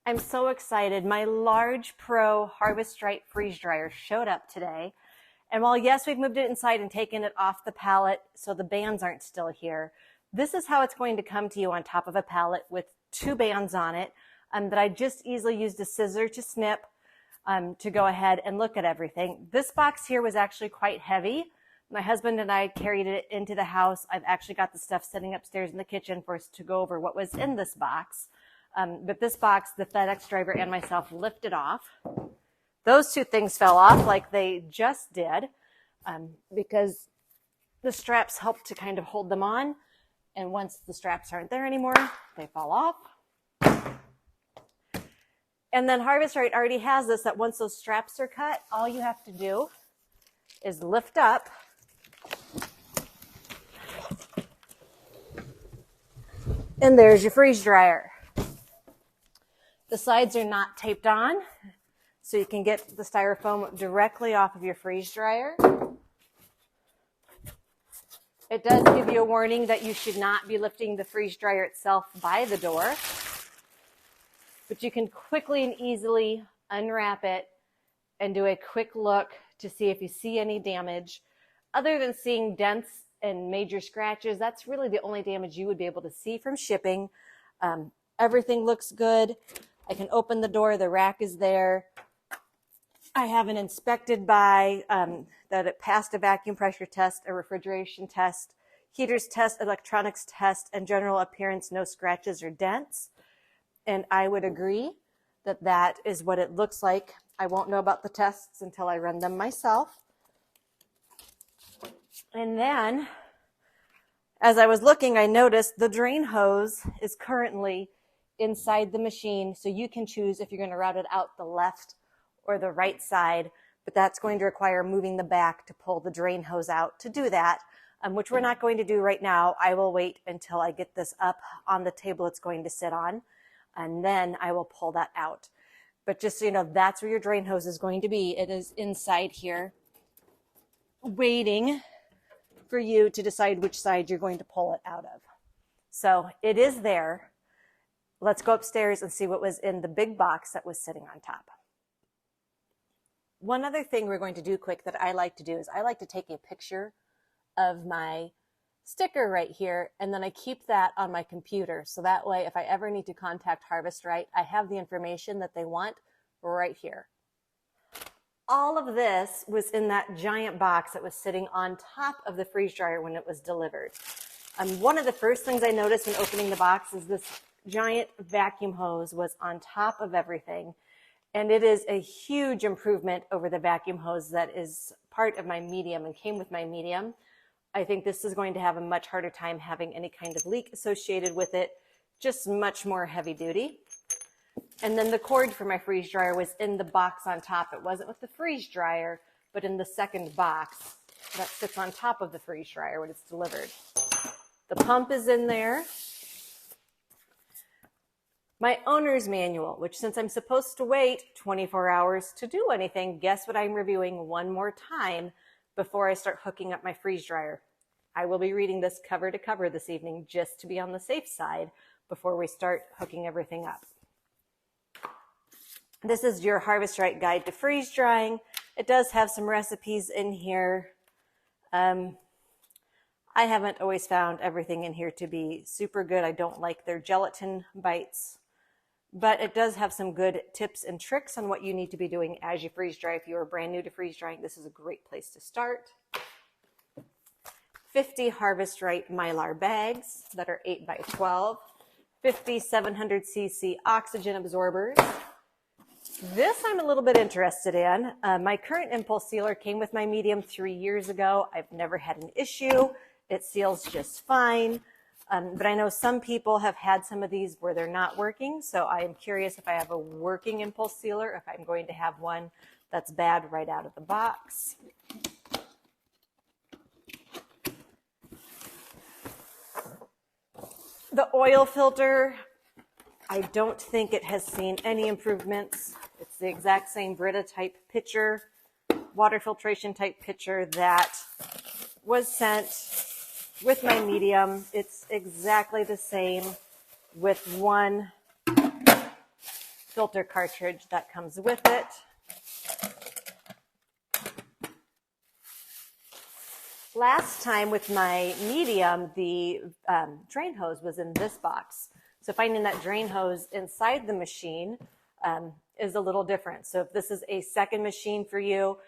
I'm so excited. My large Pro Harvest Right freeze dryer showed up today. And while yes, we've moved it inside and taken it off the pallet so the bands aren't still here, this is how it's going to come to you on top of a pallet with two bands on it that I just easily used a scissor to snip to go ahead and look at everything. This box here was actually quite heavy. My husband and I carried it into the house. I've actually got the stuff sitting upstairs in the kitchen for us to go over what was in this box. But this box, the FedEx driver and myself lifted off. Those two things fell off like they just did because the straps help to kind of hold them on. And once the straps aren't there anymore, they fall off. And then Harvest Right already has this, that once those straps are cut, all you have to do is lift up and there's your freeze dryer. The sides are not taped on, so you can get the styrofoam directly off of your freeze dryer. It does give you a warning that you should not be lifting the freeze dryer itself by the door, but you can quickly and easily unwrap it and do a quick look to see if you see any damage. Other than seeing dents and major scratches, that's really the only damage you would be able to see from shipping. Everything looks good. I can open the door, the rack is there. I have an inspected by that it passed a vacuum pressure test, a refrigeration test, heaters test, electronics test, and general appearance, no scratches or dents. And I would agree that that is what it looks like. I won't know about the tests until I run them myself. And then, as I was looking, I noticed the drain hose is currently inside the machine, so you can choose if you're going to route it out the left or the right side, but that's going to require moving the back to pull the drain hose out to do that, which we're not going to do right now. I will wait until I get this up on the table it's going to sit on, and then I will pull that out. But just so you know, that's where your drain hose is going to be. It is inside here, waiting for you to decide which side you're going to pull it out of. So it is there. Let's go upstairs and see what was in the big box that was sitting on top. One other thing we're going to do quick that I like to do is I like to take a picture of my sticker right here, and then I keep that on my computer. So that way, if I ever need to contact Harvest Right, I have the information that they want right here. All of this was in that giant box that was sitting on top of the freeze dryer when it was delivered. One of the first things I noticed in opening the box is this giant vacuum hose was on top of everything. And it is a huge improvement over the vacuum hose that is part of my medium and came with my medium. I think this is going to have a much harder time having any kind of leak associated with it, just much more heavy duty. And then the cord for my freeze dryer was in the box on top. It wasn't with the freeze dryer, but in the second box that sits on top of the freeze dryer when it's delivered. The pump is in there. My owner's manual, which since I'm supposed to wait 24 hours to do anything, guess what I'm reviewing one more time before I start hooking up my freeze dryer. I will be reading this cover to cover this evening just to be on the safe side before we start hooking everything up. This is your Harvest Right guide to freeze drying. It does have some recipes in here. I haven't always found everything in here to be super good. I don't like their gelatin bites, but it does have some good tips and tricks on what you need to be doing as you freeze dry. If you are brand new to freeze drying, this is a great place to start. 50 Harvest Right Mylar bags that are 8 by 12, 50 700cc oxygen absorbers. This I'm a little bit interested in. My current impulse sealer came with my medium 3 years ago. I've never had an issue. It seals just fine. But I know some people have had some of these where they're not working. So I am curious if I have a working impulse sealer, if I'm going to have one that's bad right out of the box. The oil filter, I don't think it has seen any improvements. It's the exact same Brita type pitcher, water filtration type pitcher that was sent with my medium. It's exactly the same with one filter cartridge that comes with it. Last time with my medium, the drain hose was in this box. So finding that drain hose inside the machine is a little different. So if this is a second machine for you,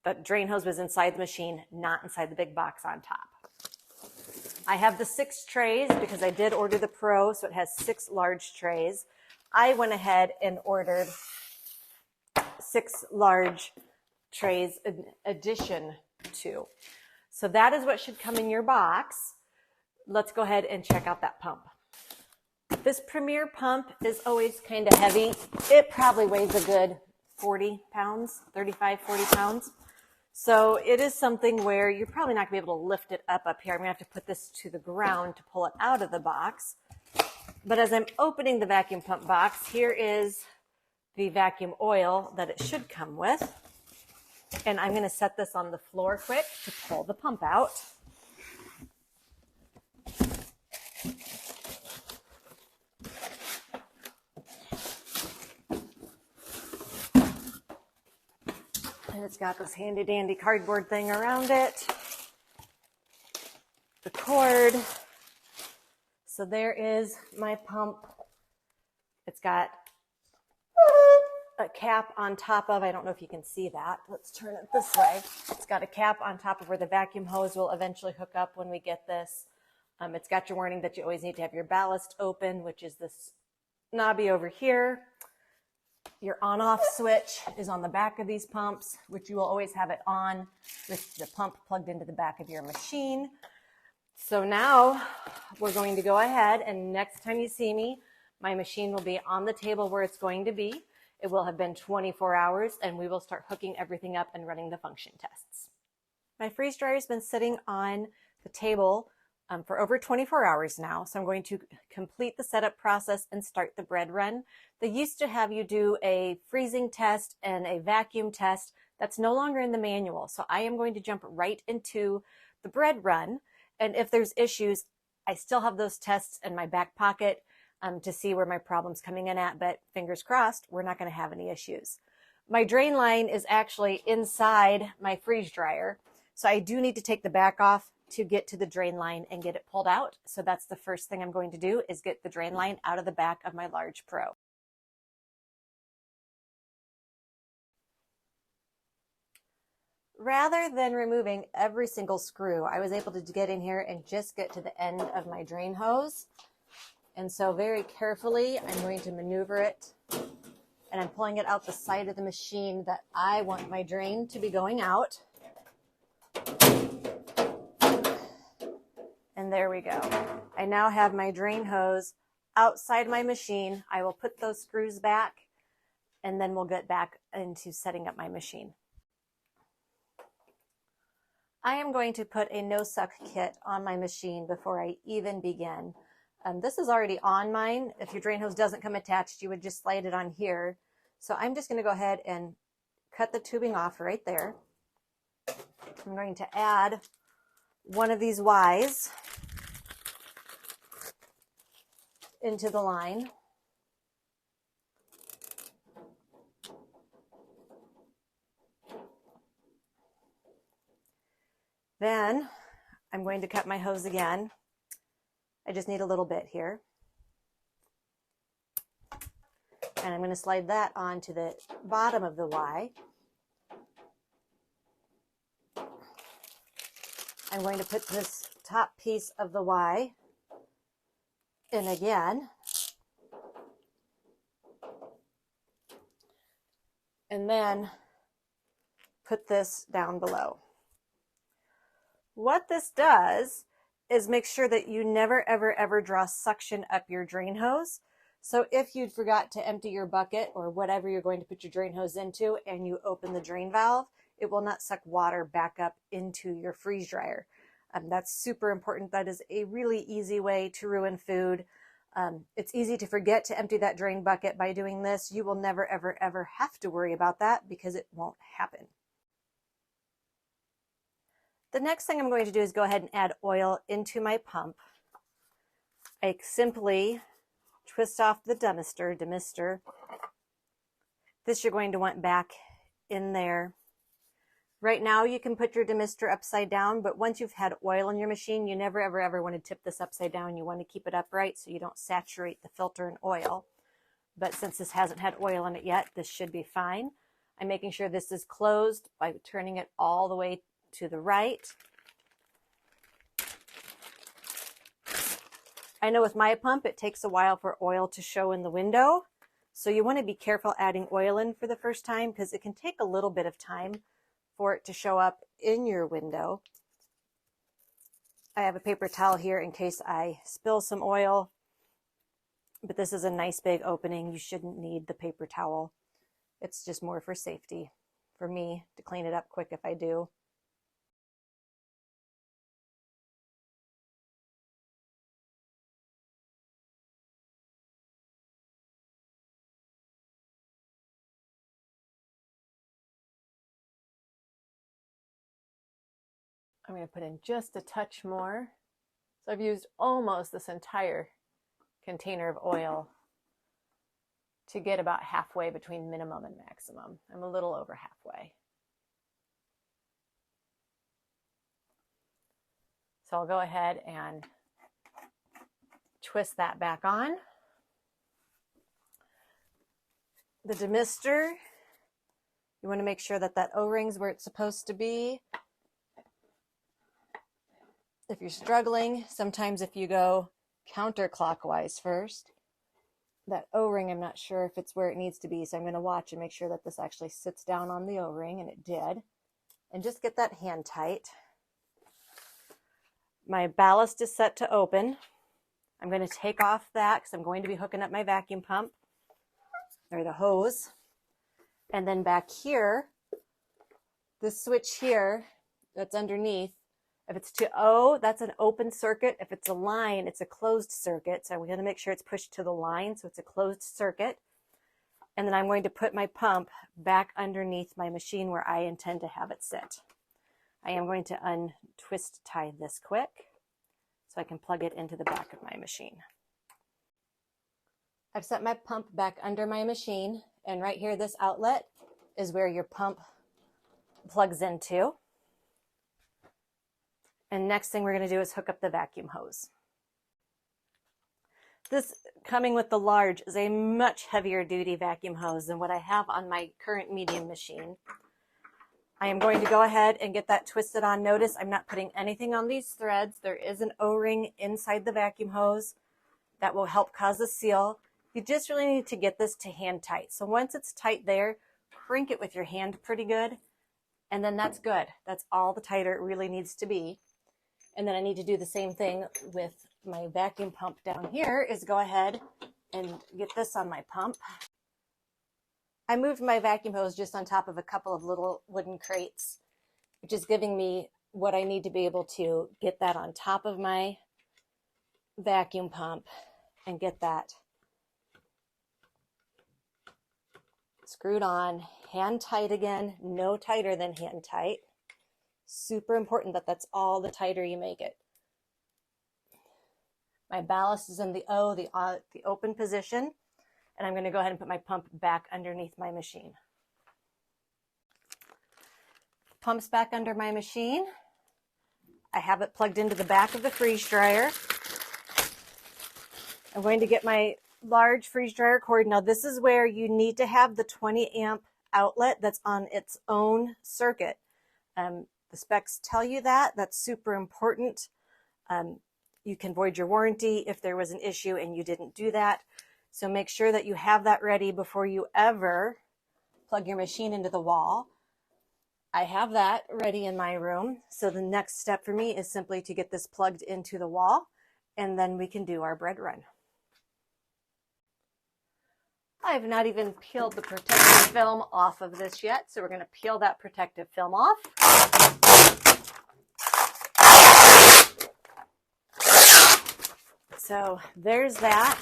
the drain hose was inside the machine, not inside the big box on top. I have the 6 trays because I did order the Pro, so it has 6 large trays. I went ahead and ordered 6 large trays in addition to. So that is what should come in your box. Let's go ahead and check out that pump. This Premier pump is always kind of heavy. It probably weighs a good 40 pounds, 35, 40 pounds. So it is something where you're probably not gonna be able to lift it up here. I'm gonna have to put this to the ground to pull it out of the box. But as I'm opening the vacuum pump box, here is the vacuum oil that it should come with. And I'm gonna set this on the floor quick to pull the pump out. And it's got this handy dandy cardboard thing around it. The cord. So there is my pump. It's got a cap on top of, I don't know if you can see that. Let's turn it this way. It's got a cap on top of where the vacuum hose will eventually hook up when we get this. It's got your warning that you always need to have your ballast open, which is this knobby over here. Your on-off switch is on the back of these pumps, which you will always have it on with the pump plugged into the back of your machine. So now we're going to go ahead, and next time you see me, my machine will be on the table where it's going to be. It will have been 24 hours, and we will start hooking everything up and running the function tests. My freeze dryer has been sitting on the table for over 24 hours now. So I'm going to complete the setup process and start the bread run. They used to have you do a freezing test and a vacuum test. That's no longer in the manual. So I am going to jump right into the bread run. And if there's issues, I still have those tests in my back pocket to see where my problem's coming in at, but fingers crossed, we're not going to have any issues. My drain line is actually inside my freeze dryer. So I do need to take the back off to get to the drain line and get it pulled out. So that's the first thing I'm going to do, is get the drain line out of the back of my large Pro. Rather than removing every single screw, I was able to get in here and just get to the end of my drain hose. And so very carefully, I'm going to maneuver it, and I'm pulling it out the side of the machine that I want my drain to be going out. And there we go. I now have my drain hose outside my machine. I will put those screws back, and then we'll get back into setting up my machine. I am going to put a no-suck kit on my machine before I even begin. This is already on mine. If your drain hose doesn't come attached, you would just slide it on here. So I'm just going to go ahead and cut the tubing off right there. I'm going to add one of these Ys into the line. Then I'm going to cut my hose again. I just need a little bit here. And I'm going to slide that onto the bottom of the Y. I'm going to put this top piece of the Y in again. And then put this down below. What this does is make sure that you never, ever, ever draw suction up your drain hose. So if you forgot to empty your bucket or whatever you're going to put your drain hose into and you open the drain valve, it will not suck water back up into your freeze dryer. That's super important. That is a really easy way to ruin food. It's easy to forget to empty that drain bucket by doing this. You will never, ever, ever have to worry about that because it won't happen. The next thing I'm going to do is go ahead and add oil into my pump. I simply twist off the demister. This you're going to want back in there. Right now you can put your demister upside down, but once you've had oil in your machine, you never ever want to tip this upside down. You want to keep it upright so you don't saturate the filter in oil. But since this hasn't had oil in it yet, this should be fine. I'm making sure this is closed by turning it all the way to the right. I know with my pump, it takes a while for oil to show in the window. So you want to be careful adding oil in for the first time because it can take a little bit of time for it to show up in your window. I have a paper towel here in case I spill some oil, but this is a nice big opening. You shouldn't need the paper towel. It's just more for safety for me to clean it up quick if I do. I'm going to put in just a touch more. So I've used almost this entire container of oil to get about halfway between minimum and maximum. I'm a little over halfway. So I'll go ahead and twist that back on. The demister, you want to make sure that that O-ring's where it's supposed to be. If you're struggling, sometimes if you go counterclockwise first, that O-ring, I'm not sure if it's where it needs to be, so I'm going to watch and make sure that this actually sits down on the O-ring, and it did. And just get that hand tight. My ballast is set to open. I'm going to take off that because I'm going to be hooking up my vacuum pump, or the hose. And then back here, this switch here that's underneath, if it's to O, that's an open circuit. If it's a line, it's a closed circuit. So we're going to make sure it's pushed to the line, so it's a closed circuit. And then I'm going to put my pump back underneath my machine where I intend to have it sit. I am going to untwist tie this quick so I can plug it into the back of my machine. I've set my pump back under my machine, and right here, this outlet is where your pump plugs into. And next thing we're going to do is hook up the vacuum hose. This, coming with the large, is a much heavier duty vacuum hose than what I have on my current medium machine. I am going to go ahead and get that twisted on. Notice I'm not putting anything on these threads. There is an O-ring inside the vacuum hose that will help cause a seal. You just really need to get this to hand tight. So once it's tight there, crank it with your hand pretty good, and then that's good. That's all the tighter it really needs to be. And then I need to do the same thing with my vacuum pump down here, is go ahead and get this on my pump. I moved my vacuum hose just on top of a couple of little wooden crates, which is giving me what I need to be able to get that on top of my vacuum pump and get that screwed on, hand tight again, no tighter than hand tight. Super important that that's all the tighter you make it. My ballast is in the O, the open position, and I'm going to go ahead and put my pump back underneath my machine. Pump's back under my machine. I have it plugged into the back of the freeze dryer. I'm going to get my large freeze dryer cord. Now this is where you need to have the 20 amp outlet that's on its own circuit. The specs tell you that. That's super important. You can void your warranty if there was an issue and you didn't do that. So make sure that you have that ready before you ever plug your machine into the wall. I have that ready in my room. So the next step for me is simply to get this plugged into the wall, and then we can do our bread run. I have not even peeled the protective film off of this yet, so we're going to peel that protective film off. So there's that.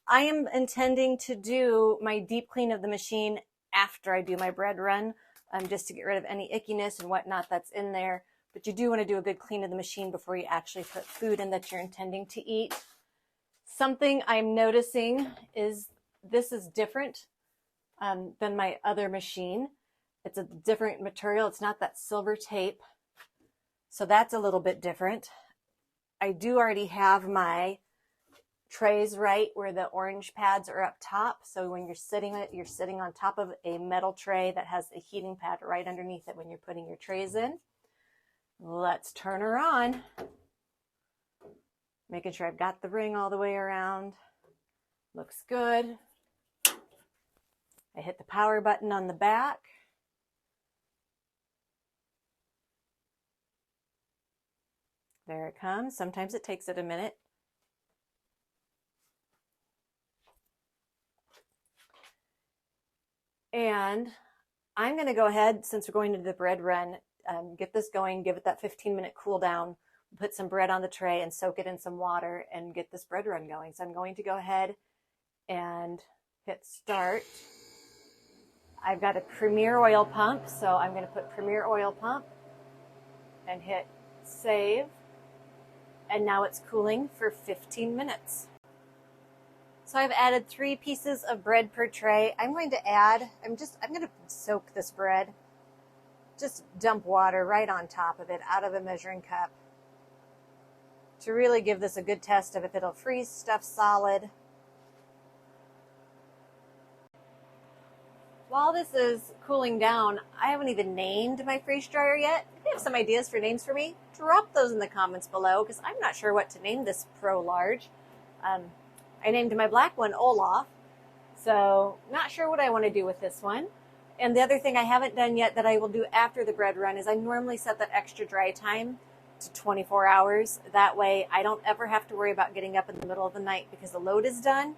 I am intending to do my deep clean of the machine after I do my bread run, just to get rid of any ickiness and whatnot that's in there. But you do want to do a good clean of the machine before you actually put food in that you're intending to eat. Something I'm noticing is this is different than my other machine. It's a different material. It's not that silver tape. So that's a little bit different. I do already have my trays right where the orange pads are up top. So when you're sitting on top of a metal tray that has a heating pad right underneath it when you're putting your trays in. Let's turn her on. Making sure I've got the ring all the way around. Looks good. I hit the power button on the back. There it comes. Sometimes it takes it a minute. And I'm going to go ahead, since we're going to the bread run, get this going, give it that 15-minute cool down, put some bread on the tray and soak it in some water and get this bread run going. So I'm going to go ahead and hit start. I've got a Premier oil pump, so I'm going to put Premier oil pump and hit save. And now it's cooling for 15 minutes. So I've added 3 pieces of bread per tray. I'm going to soak this bread. Just dump water right on top of it out of a measuring cup to really give this a good test of if it'll freeze stuff solid. While this is cooling down, I haven't even named my freeze dryer yet. If you have some ideas for names for me, drop those in the comments below because I'm not sure what to name this Pro Large. I named my black one Olaf, so not sure what I want to do with this one. And the other thing I haven't done yet that I will do after the bread run is I normally set that extra dry time to 24 hours. That way I don't ever have to worry about getting up in the middle of the night because the load is done.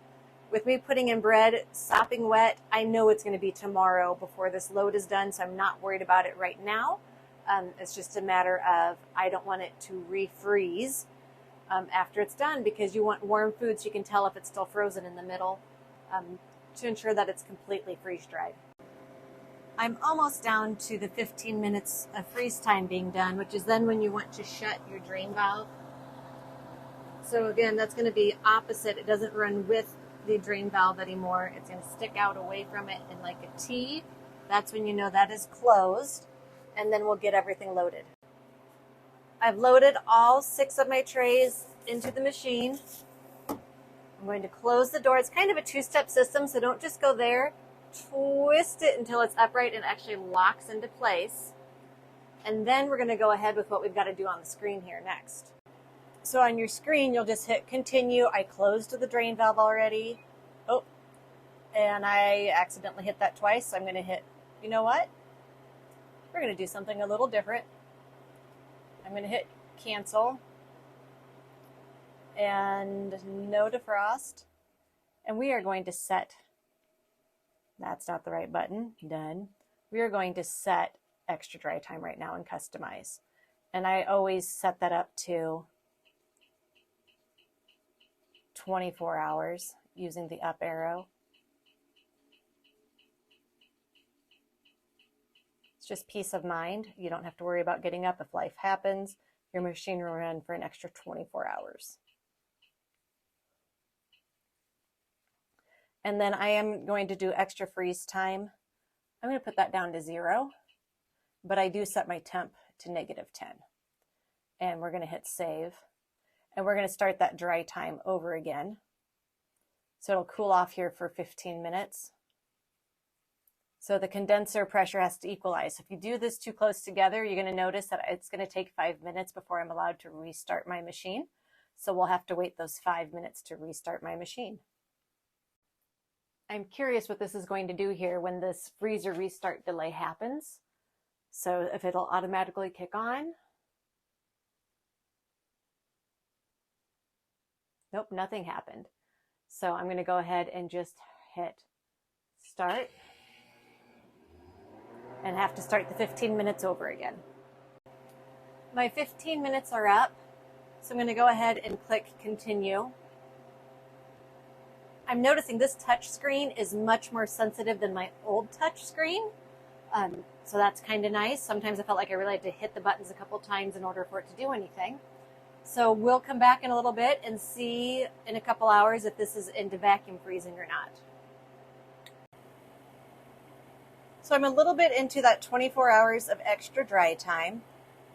With me putting in bread, sopping wet, I know it's going to be tomorrow before this load is done, so I'm not worried about it right now. It's just a matter of I don't want it to refreeze after it's done because you want warm food so you can tell if it's still frozen in the middle to ensure that it's completely freeze-dried. I'm almost down to the 15 minutes of freeze time being done, which is then when you want to shut your drain valve. So again, that's going to be opposite. It doesn't run with the drain valve anymore. It's going to stick out away from it in like a T. That's when you know that is closed, and then we'll get everything loaded. I've loaded all 6 of my trays into the machine. I'm going to close the door. It's kind of a 2-step system, so don't just go there. Twist it until it's upright and actually locks into place. And then we're going to go ahead with what we've got to do on the screen here next. So on your screen, you'll just hit continue. I closed the drain valve already. Oh, and I accidentally hit that twice. So I'm going to hit, you know what? We're going to do something a little different. I'm going to hit cancel and no defrost. And we are going to set, that's not the right button, done. We are going to set extra dry time right now and customize. And I always set that up to 24 hours using the up arrow. It's just peace of mind. You don't have to worry about getting up if life happens. Your machine will run for an extra 24 hours. And then I am going to do extra freeze time. I'm going to put that down to 0, but I do set my temp to -10. And we're going to hit save. And we're going to start that dry time over again. So it'll cool off here for 15 minutes. So the condenser pressure has to equalize. If you do this too close together, you're going to notice that it's going to take 5 minutes before I'm allowed to restart my machine. So we'll have to wait those 5 minutes to restart my machine. I'm curious what this is going to do here when this freezer restart delay happens. So if it'll automatically kick on. Nope, nothing happened. So I'm going to go ahead and just hit start and have to start the 15 minutes over again. My 15 minutes are up, so I'm going to go ahead and click continue. I'm noticing this touch screen is much more sensitive than my old touch screen. So that's kind of nice. Sometimes I felt like I really had to hit the buttons a couple times in order for it to do anything. So we'll come back in a little bit and see in a couple hours if this is into vacuum freezing or not. So I'm a little bit into that 24 hours of extra dry time.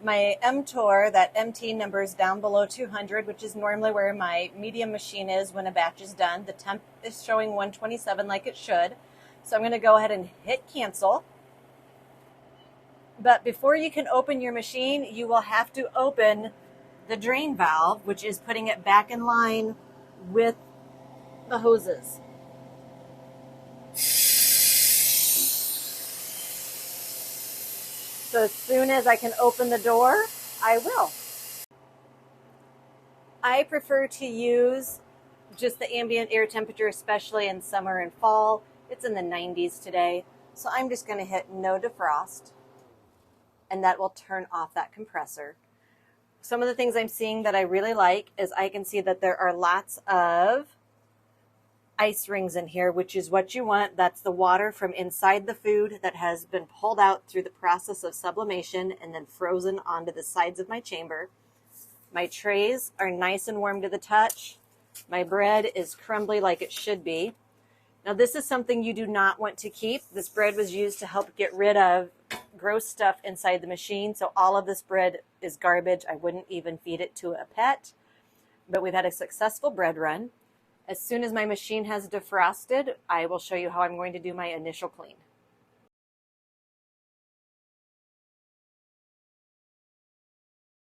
My mTOR, that MT number, is down below 200, which is normally where my medium machine is when a batch is done. The temp is showing 127 like it should. So I'm going to go ahead and hit cancel. But before you can open your machine, you will have to open the drain valve, which is putting it back in line with the hoses. So as soon as I can open the door, I will. I prefer to use just the ambient air temperature, especially in summer and fall. It's in the 90s today. So I'm just going to hit no defrost, and that will turn off that compressor. Some of the things I'm seeing that I really like is I can see that there are lots of ice rings in here, which is what you want. That's the water from inside the food that has been pulled out through the process of sublimation and then frozen onto the sides of my chamber. My trays are nice and warm to the touch. My bread is crumbly like it should be. Now this is something you do not want to keep. This bread was used to help get rid of gross stuff inside the machine. So all of this bread is garbage. I wouldn't even feed it to a pet. But we've had a successful bread run. As soon as my machine has defrosted, I will show you how I'm going to do my initial clean.